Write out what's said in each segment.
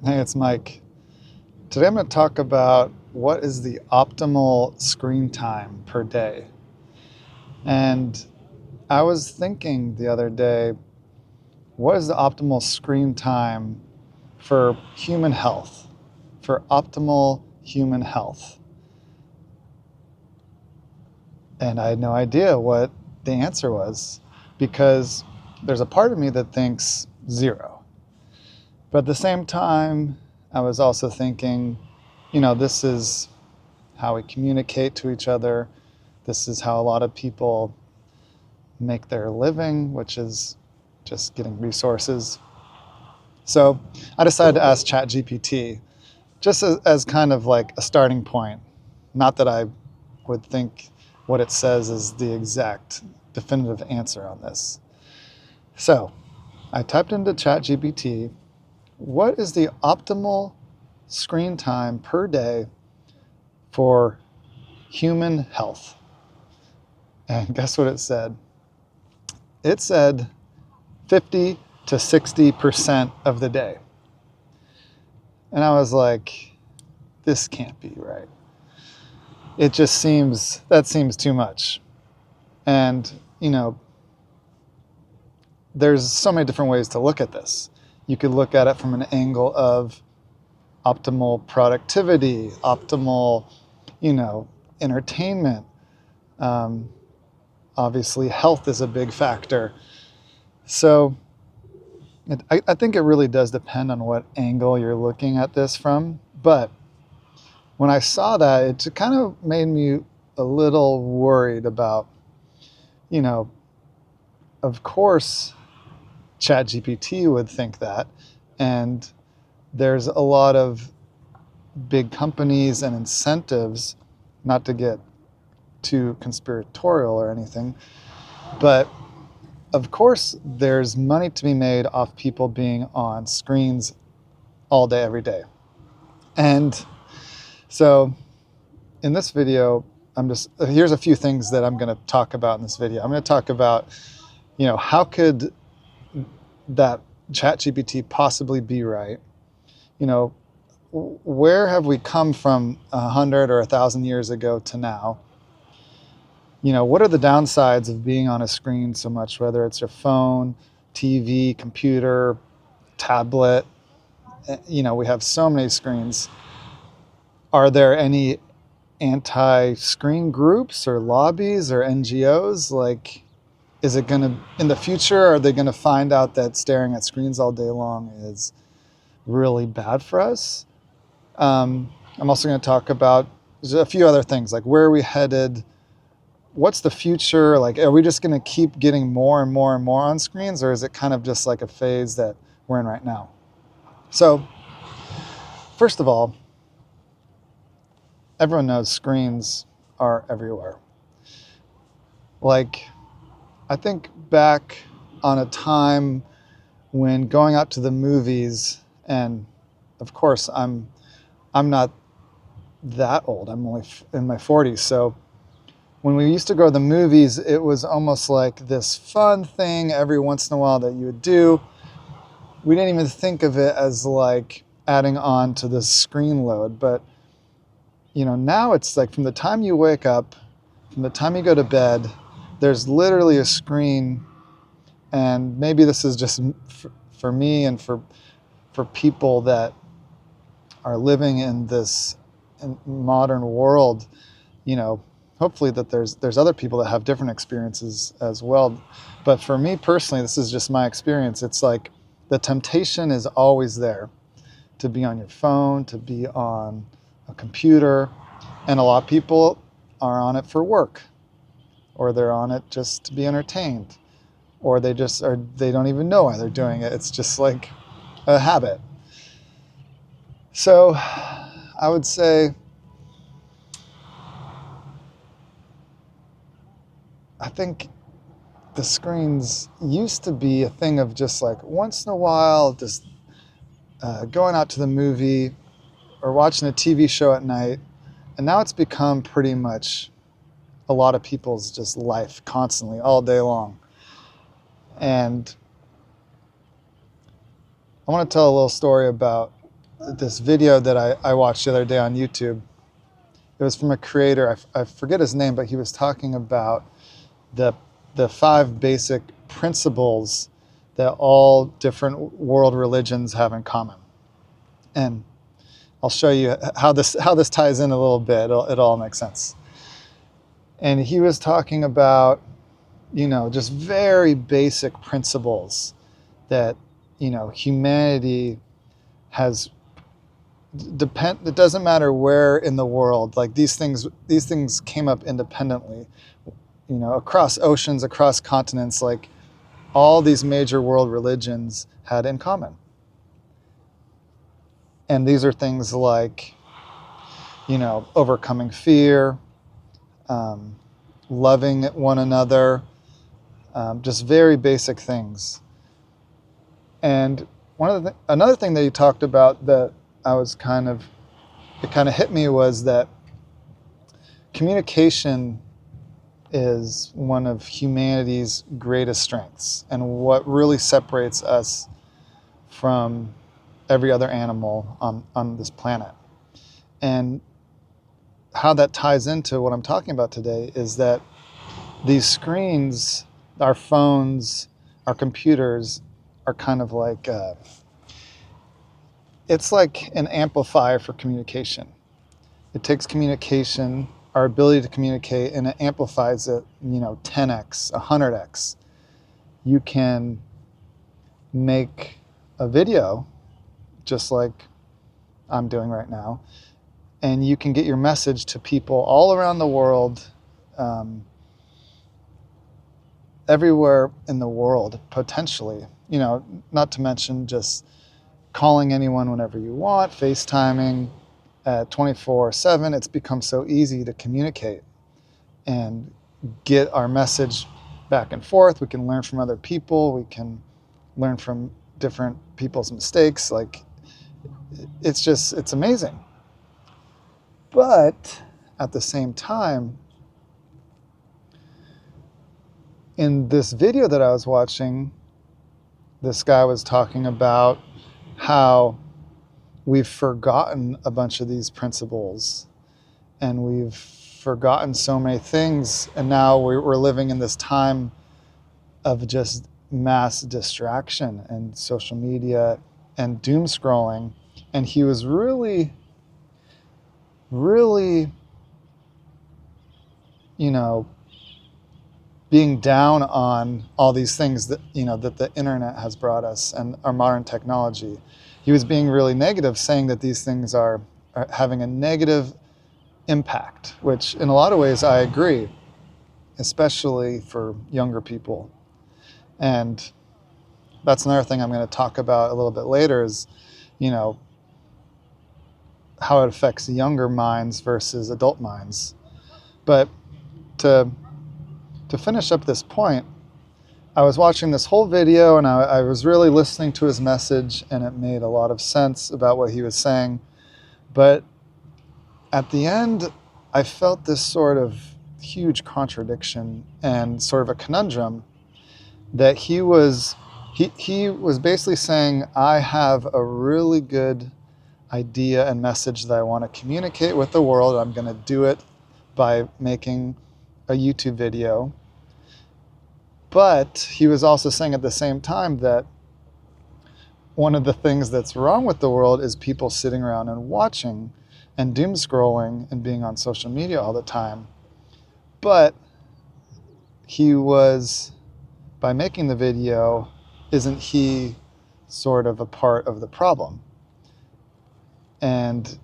Hey, it's Mike. Today I'm going to talk about what is the optimal screen time per day. And I was thinking the other day, what is the optimal screen time for human health? For optimal human health. And I had no idea what the answer was because there's a part of me that thinks zero. But at the same time, I was also thinking, this is how we communicate to each other. This is how a lot of people make their living, which is just getting resources. So I decided to ask ChatGPT just as kind of like a starting point. Not that I would think what it says is the exact definitive answer on this. So I typed into ChatGPT, what is the optimal screen time per day for human health? And guess what it said? It said 50 to 60% of the day. And I was like, this can't be right. That seems too much. And, there's so many different ways to look at this. You could look at it from an angle of optimal productivity, optimal, entertainment. Obviously, health is a big factor. So I think it really does depend on what angle you're looking at this from. But when I saw that, it kind of made me a little worried about, of course, ChatGPT would think that. And there's a lot of big companies and incentives, not to get too conspiratorial or anything, but of course there's money to be made off people being on screens all day, every day. And so in this video, here's a few things that I'm going to talk about in this video. I'm going to talk about, how could that ChatGPT possibly be right? Where have we come from 100 or 1,000 years ago to now? What are the downsides of being on a screen so much, whether it's your phone, TV, computer, tablet? We have so many screens. Are there any anti-screen groups or lobbies or NGOs? Like, is it going to, in the future, are they going to find out that staring at screens all day long is really bad for us? I'm also going to talk about a few other things, like where are we headed? What's the future? Like, are we just going to keep getting more and more and more on screens, or is it kind of just like a phase that we're in right now? So, first of all, everyone knows screens are everywhere. Like, I think back on a time when going out to the movies, and of course I'm not that old. I'm only in my 40s. So when we used to go to the movies, it was almost like this fun thing every once in a while that you would do. We didn't even think of it as like adding on to the screen load. But, now it's like from the time you wake up, from the time you go to bed, there's literally a screen. And maybe this is just for me and for people that are living in this modern world, hopefully that there's other people that have different experiences as well. But for me personally, this is just my experience. It's like the temptation is always there to be on your phone, to be on a computer. And a lot of people are on it for work, or they're on it just to be entertained, or they don't even know why they're doing it. It's just like a habit. So I would say, I think the screens used to be a thing of just like once in a while, just going out to the movie or watching a TV show at night. And now it's become pretty much a lot of people's just life constantly, all day long. And I want to tell a little story about this video that I watched the other day on YouTube. It was from a creator, I forget his name, but he was talking about the 5 basic principles that all different world religions have in common. And I'll show you how this ties in a little bit. It all makes sense. And he was talking about, just very basic principles that, humanity has it doesn't matter where in the world, like these things came up independently, across oceans, across continents, like all these major world religions had in common. And these are things like, overcoming fear, loving one another, just very basic things. And another thing that he talked about that it kind of hit me was that communication is one of humanity's greatest strengths and what really separates us from every other animal on this planet. And how that ties into what I'm talking about today is that these screens, our phones, our computers, are kind of like, it's like an amplifier for communication. It takes communication, our ability to communicate, and it amplifies it, 10x, 100x. You can make a video, just like I'm doing right now, and you can get your message to people all around the world, everywhere in the world, potentially. Not to mention just calling anyone whenever you want, FaceTiming 24/7. It's become so easy to communicate and get our message back and forth. We can learn from other people. We can learn from different people's mistakes. Like, it's amazing. But at the same time, in this video that I was watching, this guy was talking about how we've forgotten a bunch of these principles and we've forgotten so many things, and now we're living in this time of just mass distraction and social media and doom scrolling. And he was really being down on all these things that that the internet has brought us and our modern technology. He was being really negative, saying that these things are having a negative impact, which in a lot of ways I agree, especially for younger people. And that's another thing I'm going to talk about a little bit later is, how it affects younger minds versus adult minds. But to finish up this point, I was watching this whole video and I was really listening to his message, and it made a lot of sense about what he was saying. But at the end, I felt this sort of huge contradiction and sort of a conundrum that he was basically saying, I have a really good idea and message that I want to communicate with the world. I'm going to do it by making a YouTube video. But he was also saying at the same time that one of the things that's wrong with the world is people sitting around and watching and doom scrolling and being on social media all the time. But by making the video, isn't he sort of a part of the problem? And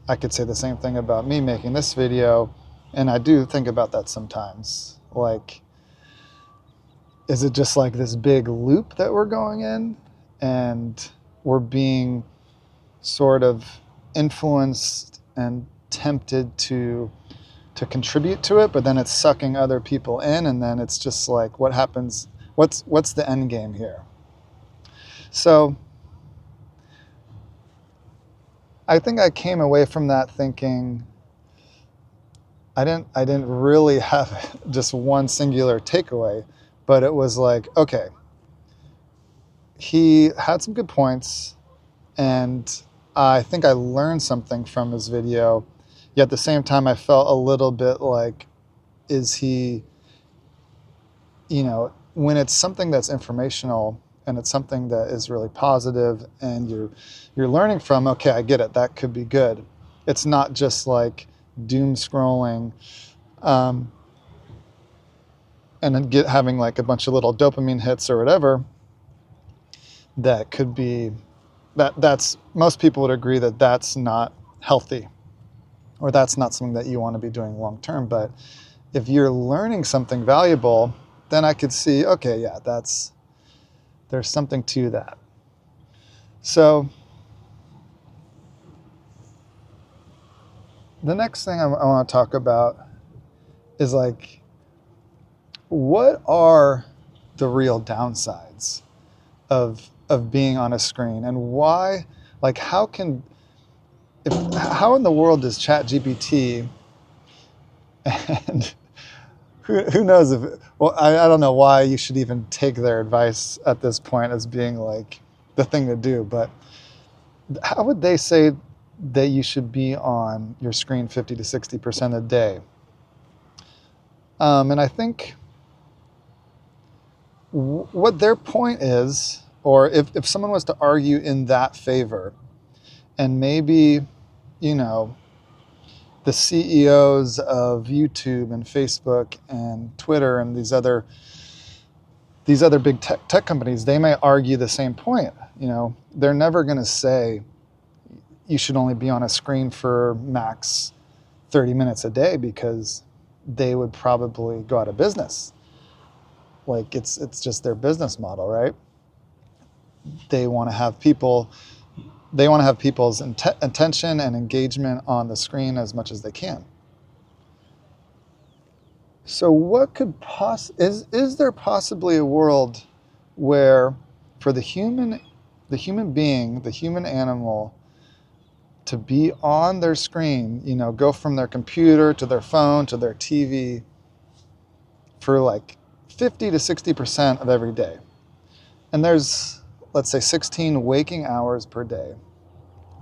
I could say the same thing about me making this video, and I do think about that sometimes. Like, is it just like this big loop that we're going in, and we're being sort of influenced and tempted to contribute to it, but then it's sucking other people in, and then it's just like, what happens? What's the end game here? So I think I came away from that thinking I didn't really have just one singular takeaway, but it was like, okay, he had some good points, And I think I learned something from his video. Yet at the same time, I felt a little bit like, is he, when it's something that's informational and it's something that is really positive and you're learning from, okay, I get it, that could be good. It's not just like doom scrolling, and then having like a bunch of little dopamine hits or whatever. That could be that's most people would agree that that's not healthy, or that's not something that you want to be doing long term. But if you're learning something valuable, then I could see, okay, yeah, there's something to that. So the next thing I want to talk about is like, what are the real downsides of being on a screen, and why, like, how in the world does ChatGPT, and who knows if, well, I don't know why you should even take their advice at this point as being like the thing to do, but how would they say that you should be on your screen 50 to 60% a day? And I think what their point is, or if someone was to argue in that favor, and maybe, the CEOs of YouTube and Facebook and Twitter and these other big tech companies, they may argue the same point. They're never going to say you should only be on a screen for max 30 minutes a day, because they would probably go out of business. Like, it's just their business model, right? They want to have people's attention and engagement on the screen as much as they can. So what could is there possibly a world where, for the human being, the human animal, to be on their screen, go from their computer to their phone to their TV for like 50 to 60% of every day? And there's, let's say, 16 waking hours per day.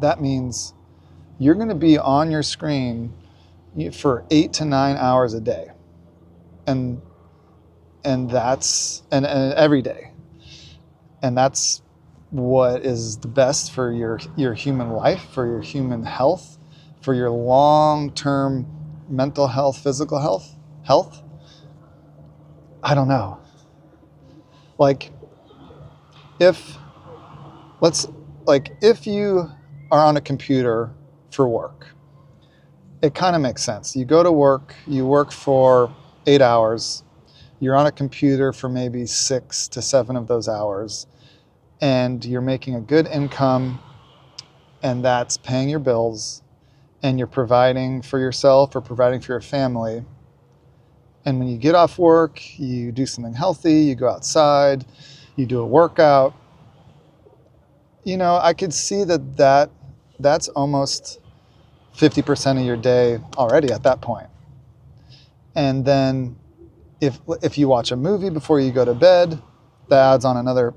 That means you're going to be on your screen for 8 to 9 hours a day. And that's and every day. And that's what is the best for your human life, for your human health, for your long-term mental health, physical health. I don't know. Like, if you are on a computer for work, it kind of makes sense. You go to work, you work for 8 hours, you're on a computer for maybe 6 to 7 of those hours, and you're making a good income, and that's paying your bills, and you're providing for yourself or providing for your family. And when you get off work, you do something healthy, you go outside, you do a workout. I could see that's almost 50% of your day already at that point. And then if you watch a movie before you go to bed, that adds on another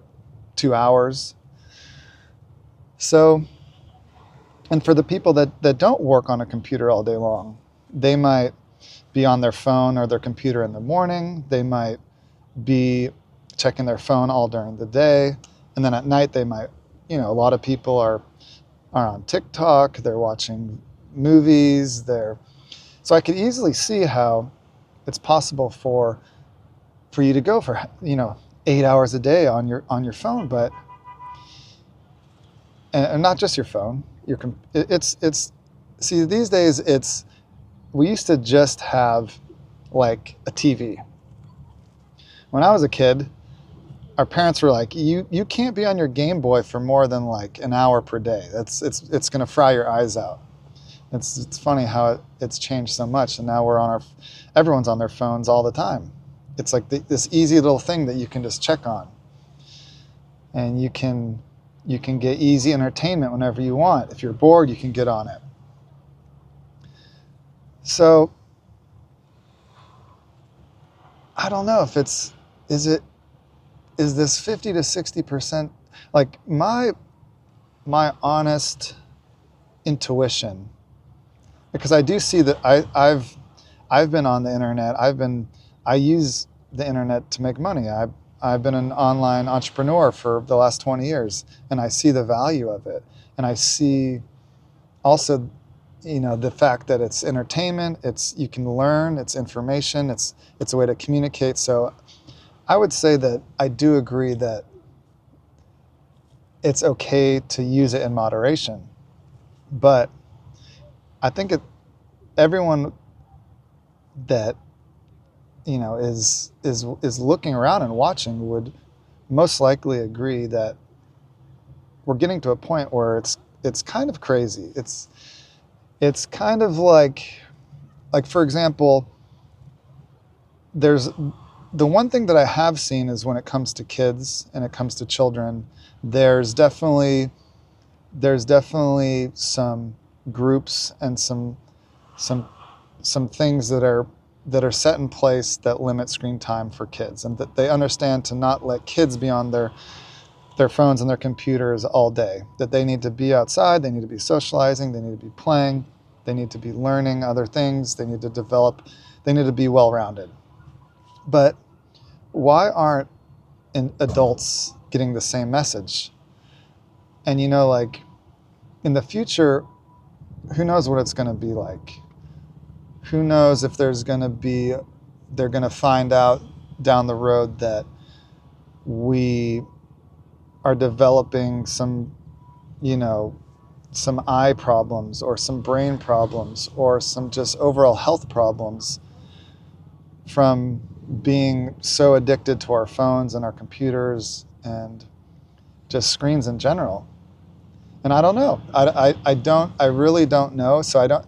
2 hours. So, and for the people that don't work on a computer all day long, they might be on their phone or their computer in the morning. They might be checking their phone all during the day. And then at night they might, a lot of people are on TikTok, they're watching movies, so I could easily see how it's possible for you to go for 8 hours a day on your phone, but and not just your phone. See, these days we used to just have like a TV. When I was a kid, our parents were like, you can't be on your Game Boy for more than like an hour per day. It's going to fry your eyes out. It's funny how it's changed so much, and now everyone's on their phones all the time. It's like this easy little thing that you can just check on, and you can get easy entertainment whenever you want. If you're bored, you can get on it. So I don't know if is this 50 to 60%, like my honest intuition, because I do see that I've been on the internet. I use the internet to make money. I've been an online entrepreneur for the last 20 years, and I see the value of it. And I see also, the fact that it's entertainment, you can learn, it's information, it's a way to communicate. So I would say that I do agree that it's okay to use it in moderation. But I think everyone that is looking around and watching would most likely agree that we're getting to a point where it's kind of crazy. It's kind of like for example, there's the one thing that I have seen is when it comes to kids and it comes to children, there's definitely some groups and some things that are set in place that limit screen time for kids, and that they understand to not let kids be on their phones and their computers all day, that they need to be outside, they need to be socializing, they need to be playing, they need to be learning other things, they need to be well-rounded. But why aren't adults getting the same message? And in the future, who knows what it's going to be like? Who knows if they're going to find out down the road that we are developing some eye problems or some brain problems or some just overall health problems from being so addicted to our phones and our computers and just screens in general. And I don't know. I really don't know. So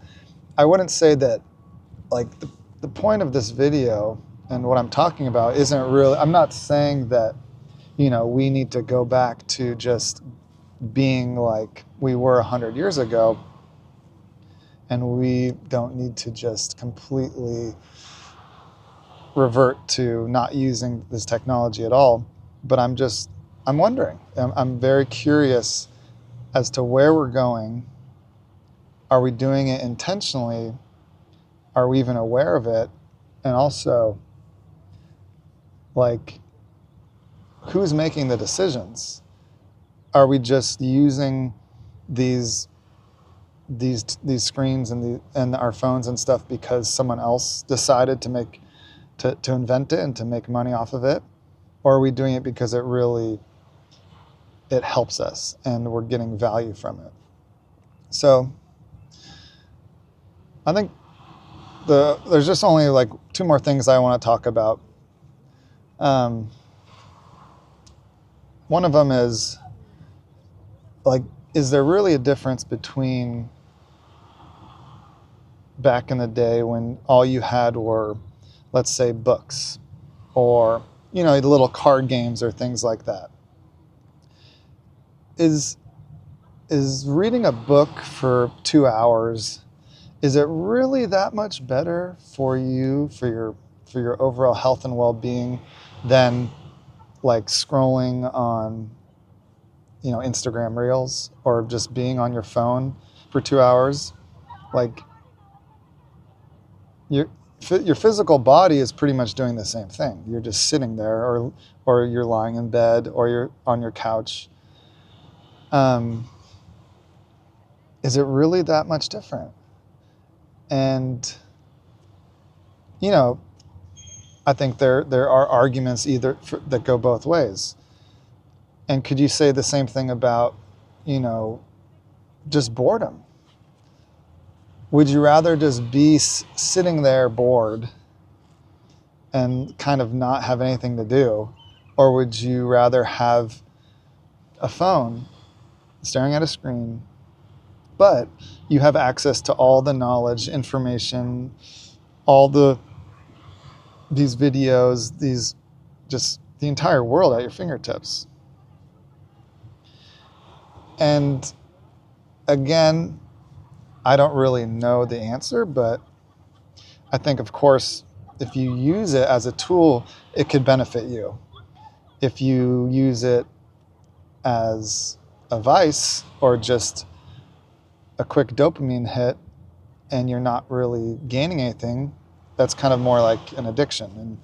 I wouldn't say that the point of this video and what I'm talking about isn't really, I'm not saying that, we need to go back to just being like we were 100 years ago, and we don't need to just completely revert to not using this technology at all. But I'm wondering, I'm very curious as to where we're going. Are we doing it intentionally? Are we even aware of it? And also, who's making the decisions? Are we just using these screens and our phones and stuff because someone else decided to invent it and to make money off of it? Or are we doing it because it helps us and we're getting value from it? So I think there's just only two more things I want to talk about. One of them is is there really a difference between back in the day when all you had were, let's say, books or the little card games or things like that? Is reading a book for 2 hours, is it really that much better for you, for your overall health and well-being, than scrolling on Instagram Reels or just being on your phone for 2 hours? Your physical body is pretty much doing the same thing. You're just sitting there, or you're lying in bed, or you're on your couch. Is it really that much different? And I think there are arguments that go both ways. And could you say the same thing about just boredom? Would you rather just be sitting there bored and kind of not have anything to do? Or would you rather have a phone staring at a screen, but you have access to all the knowledge, information, all these videos, just the entire world at your fingertips? And again, I don't really know the answer, but I think, of course, if you use it as a tool, it could benefit you. If you use it as a vice or just a quick dopamine hit and you're not really gaining anything, that's kind of more like an addiction,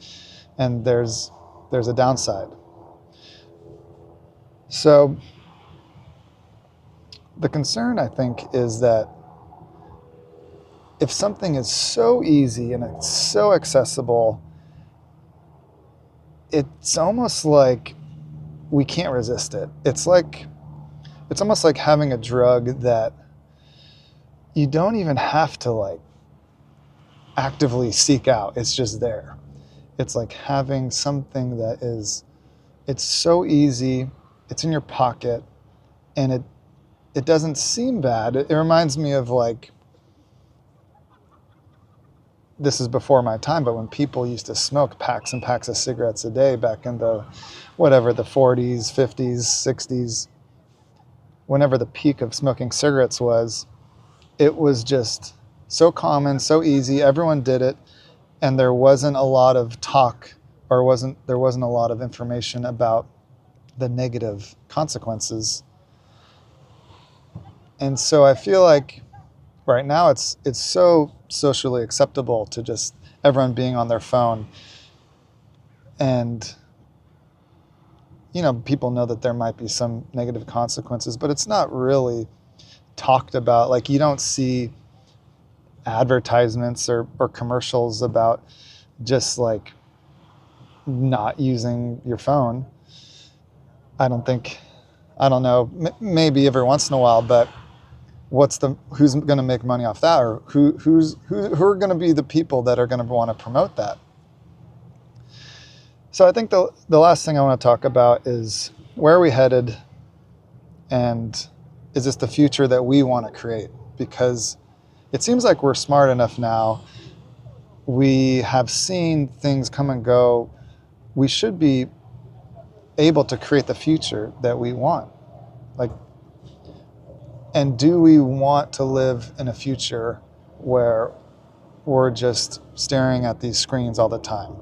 and there's a downside. So the concern, I think, is that if something is so easy and it's so accessible, it's almost like we can't resist it. It's almost like having a drug that you don't even have to like actively seek out. It's just there. It's like having something that it's so easy, it's in your pocket, and it doesn't seem bad. It reminds me of like, this is before my time, but when people used to smoke packs and packs of cigarettes a day back in the 40s, 50s, 60s, whenever the peak of smoking cigarettes was, it was just so common, so easy, everyone did it, and there wasn't a lot of talk, or there wasn't a lot of information about the negative consequences. And so I feel like right now it's so socially acceptable to just everyone being on their phone, and people know that there might be some negative consequences, but it's not really talked about. Like, you don't see advertisements or commercials about just like not using your phone. I don't know, maybe every once in a while, but who's going to make money off that, or who are going to be the people that are going to want to promote that? So I think the last thing I want to talk about is, where are we headed, and is this the future that we want to create? Because it seems like we're smart enough now. We have seen things come and go. We should be able to create the future that we want. Like, and do we want to live in a future where we're just staring at these screens all the time?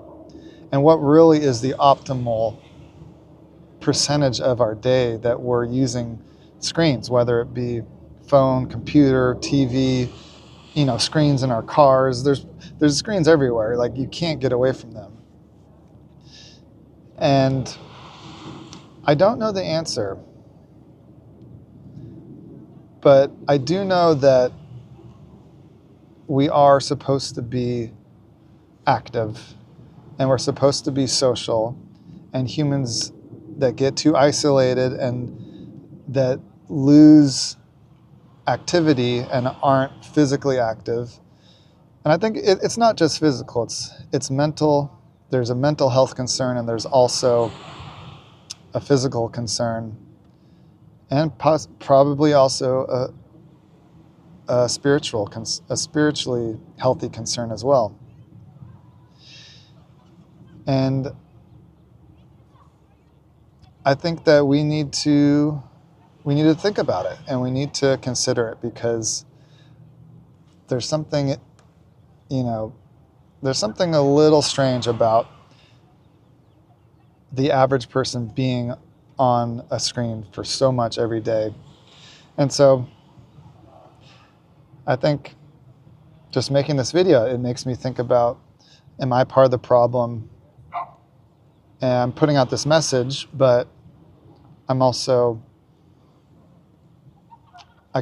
And what really is the optimal percentage of our day that we're using screens, whether it be phone, computer, TV, screens in our cars. There's screens everywhere. Like, you can't get away from them. And I don't know the answer, but I do know that we are supposed to be active, and we're supposed to be social, and humans that get too isolated and that lose activity and aren't physically active. And I think it's not just physical, it's mental. There's a mental health concern, and there's also a physical concern, and probably also a spiritually healthy concern as well. And I think that we need to think about it, and we need to consider it, because there's something, there's something a little strange about the average person being on a screen for so much every day. And so I think just making this video, it makes me think about, am I part of the problem? And I'm putting out this message, but I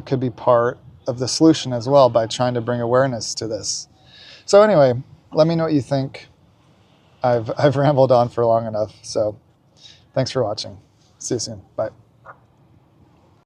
could be part of the solution as well by trying to bring awareness to this. So anyway, let me know what you think. I've rambled on for long enough, so thanks for watching. See you soon. Bye.